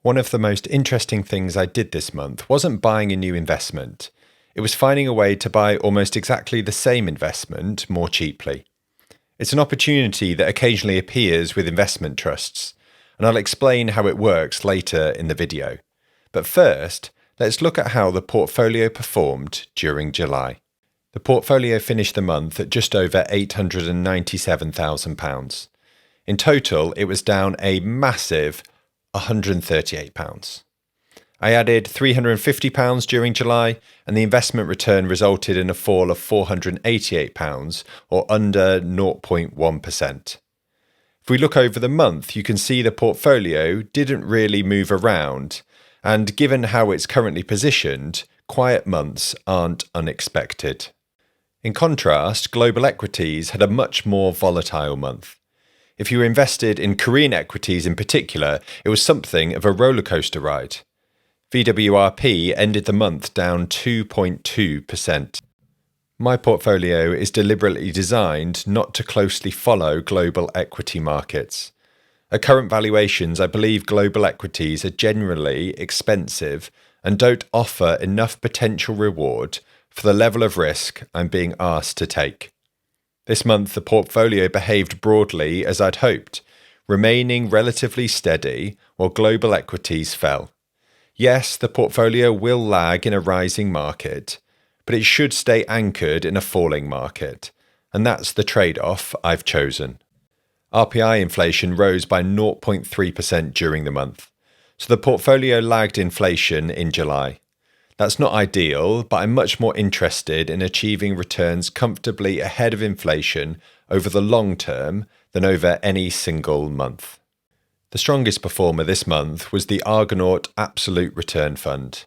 One of the most interesting things I did this month wasn't buying a new investment. It was finding a way to buy almost exactly the same investment more cheaply. It's an opportunity that occasionally appears with investment trusts, and I'll explain how it works later in the video. But first, let's look at how the portfolio performed during July. The portfolio finished the month at just over £897,000. In total, it was down a massive £138. I added £350 during July, and the investment return resulted in a fall of £488, or under 0.1%. If we look over the month, you can see the portfolio didn't really move around, and given how it's currently positioned, quiet months aren't unexpected. In contrast, global equities had a much more volatile month. If you were invested in Korean equities in particular, it was something of a rollercoaster ride. VWRP ended the month down 2.2%. My portfolio is deliberately designed not to closely follow global equity markets. At current valuations, I believe global equities are generally expensive and don't offer enough potential reward for the level of risk I'm being asked to take. This month, the portfolio behaved broadly as I'd hoped, remaining relatively steady while global equities fell. Yes, the portfolio will lag in a rising market, but it should stay anchored in a falling market, and that's the trade-off I've chosen. RPI inflation rose by 0.3% during the month, so the portfolio lagged inflation in July. That's not ideal, but I'm much more interested in achieving returns comfortably ahead of inflation over the long term than over any single month. The strongest performer this month was the Argonaut Absolute Return Fund.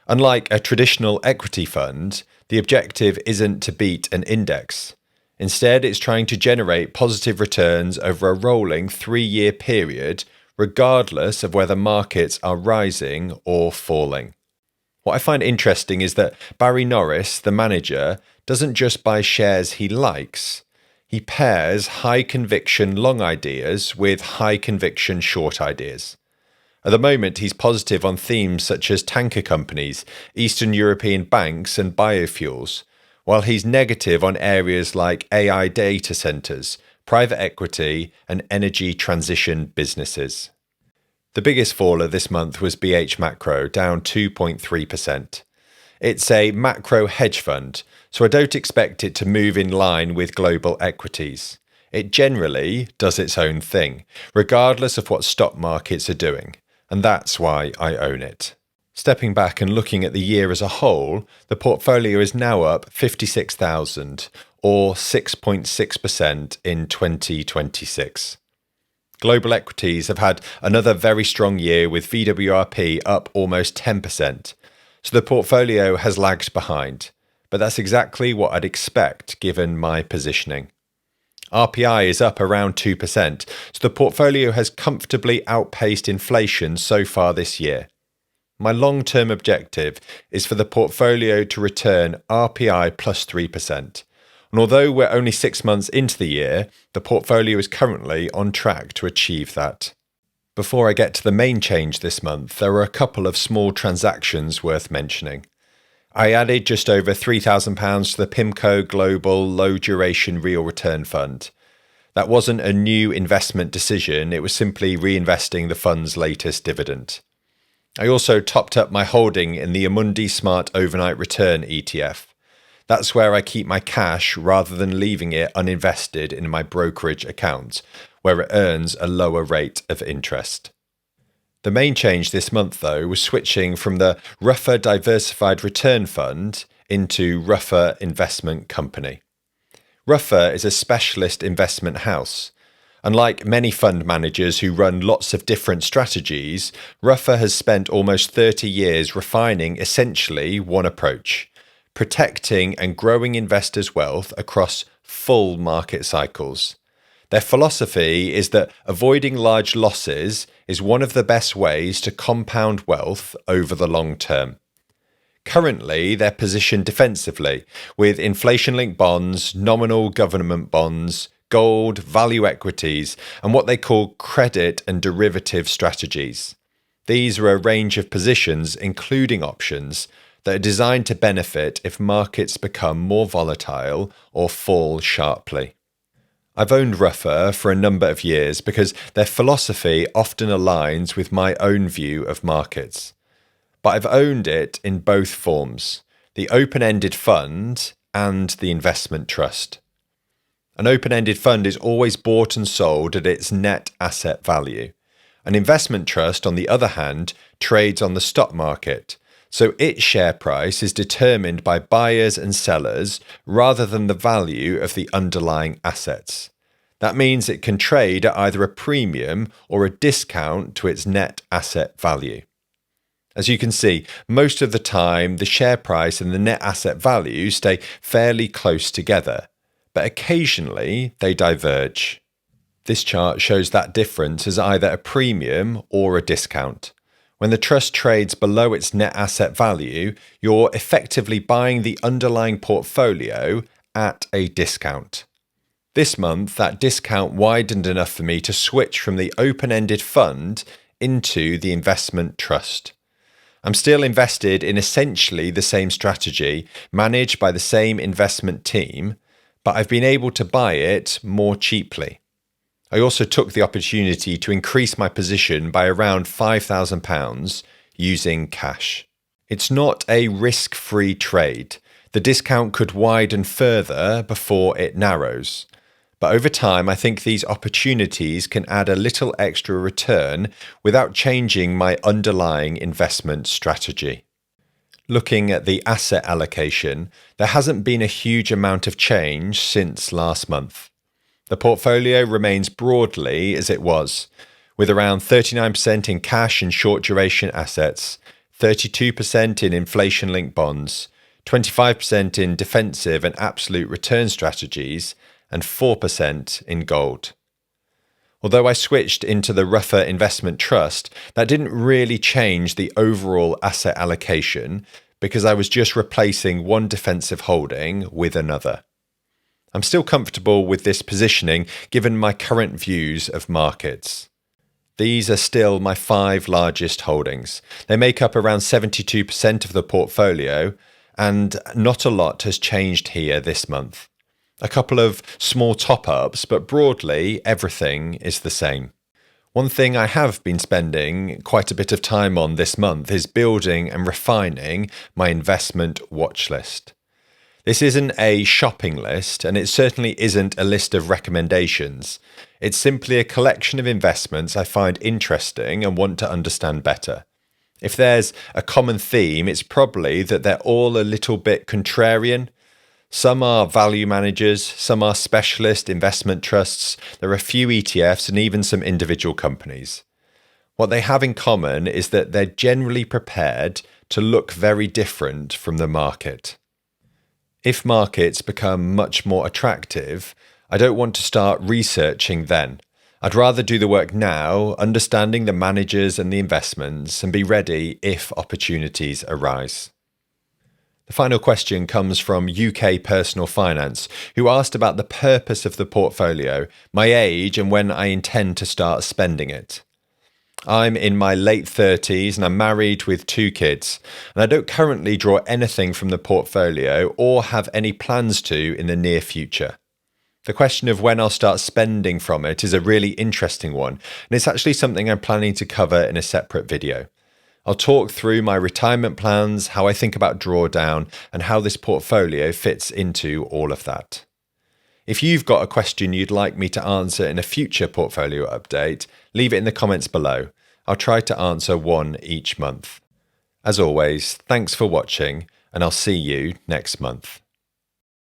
Unlike a traditional equity fund, the objective isn't to beat an index. Instead, it's trying to generate positive returns over a rolling 3-year period, regardless of whether markets are rising or falling. What I find interesting is that Barry Norris, the manager, doesn't just buy shares he likes. He pairs high-conviction long ideas with high-conviction short ideas. At the moment, he's positive on themes such as tanker companies, Eastern European banks, and biofuels, while he's negative on areas like AI data centers, private equity, and energy transition businesses. The biggest faller this month was BH Macro, down 2.3%. It's a macro hedge fund, so I don't expect it to move in line with global equities. It generally does its own thing, regardless of what stock markets are doing, and that's why I own it. Stepping back and looking at the year as a whole, the portfolio is now up 56,000, or 6.6% in 2026. Global equities have had another very strong year with VWRP up almost 10%, so the portfolio has lagged behind, but that's exactly what I'd expect given my positioning. RPI is up around 2%, so the portfolio has comfortably outpaced inflation so far this year. My long-term objective is for the portfolio to return RPI plus 3%. And although we're only 6 months into the year, the portfolio is currently on track to achieve that. Before I get to the main change this month, there are a couple of small transactions worth mentioning. I added just over £3,000 to the PIMCO Global Low Duration Real Return Fund. That wasn't a new investment decision, it was simply reinvesting the fund's latest dividend. I also topped up my holding in the Amundi Smart Overnight Return ETF. That's where I keep my cash rather than leaving it uninvested in my brokerage account, where it earns a lower rate of interest. The main change this month, though, was switching from the Ruffer Diversified Return Fund into Ruffer Investment Company. Ruffer is a specialist investment house. Unlike many fund managers who run lots of different strategies, Ruffer has spent almost 30 years refining essentially one approach: protecting and growing investors' wealth across full market cycles. Their philosophy is that avoiding large losses is one of the best ways to compound wealth over the long term. Currently, they're positioned defensively with inflation-linked bonds, nominal government bonds, gold, value equities, and what they call credit and derivative strategies. These are a range of positions, including options, that are designed to benefit if markets become more volatile or fall sharply. I've owned Ruffer for a number of years because their philosophy often aligns with my own view of markets. But I've owned it in both forms, the open-ended fund and the investment trust. An open-ended fund is always bought and sold at its net asset value. An investment trust, on the other hand, trades on the stock market, so its share price is determined by buyers and sellers rather than the value of the underlying assets. That means it can trade at either a premium or a discount to its net asset value. As you can see, most of the time the share price and the net asset value stay fairly close together, but occasionally they diverge. This chart shows that difference as either a premium or a discount. When the trust trades below its net asset value, you're effectively buying the underlying portfolio at a discount. This month, that discount widened enough for me to switch from the open-ended fund into the investment trust. I'm still invested in essentially the same strategy, managed by the same investment team, but I've been able to buy it more cheaply. I also took the opportunity to increase my position by around £5,000 using cash. It's not a risk-free trade. The discount could widen further before it narrows. But over time, I think these opportunities can add a little extra return without changing my underlying investment strategy. Looking at the asset allocation, there hasn't been a huge amount of change since last month. The portfolio remains broadly as it was, with around 39% in cash and short-duration assets, 32% in inflation-linked bonds, 25% in defensive and absolute return strategies, and 4% in gold. Although I switched into the Ruffer Investment Trust, that didn't really change the overall asset allocation because I was just replacing one defensive holding with another. I'm still comfortable with this positioning given my current views of markets. These are still my 5 largest holdings. They make up around 72% of the portfolio, and not a lot has changed here this month. A couple of small top-ups, but broadly everything is the same. One thing I have been spending quite a bit of time on this month is building and refining my investment watchlist. This isn't a shopping list, and it certainly isn't a list of recommendations. It's simply a collection of investments I find interesting and want to understand better. If there's a common theme, it's probably that they're all a little bit contrarian. Some are value managers, some are specialist investment trusts, there are a few ETFs and even some individual companies. What they have in common is that they're generally prepared to look very different from the market. If markets become much more attractive, I don't want to start researching then. I'd rather do the work now, understanding the managers and the investments, and be ready if opportunities arise. The final question comes from UK Personal Finance, who asked about the purpose of the portfolio, my age, and when I intend to start spending it. I'm in my late 30s and I'm married with 2 kids, and I don't currently draw anything from the portfolio or have any plans to in the near future. The question of when I'll start spending from it is a really interesting one, and it's actually something I'm planning to cover in a separate video. I'll talk through my retirement plans, how I think about drawdown, and how this portfolio fits into all of that. If you've got a question you'd like me to answer in a future portfolio update, leave it in the comments below. I'll try to answer one each month. As always, thanks for watching, and I'll see you next month.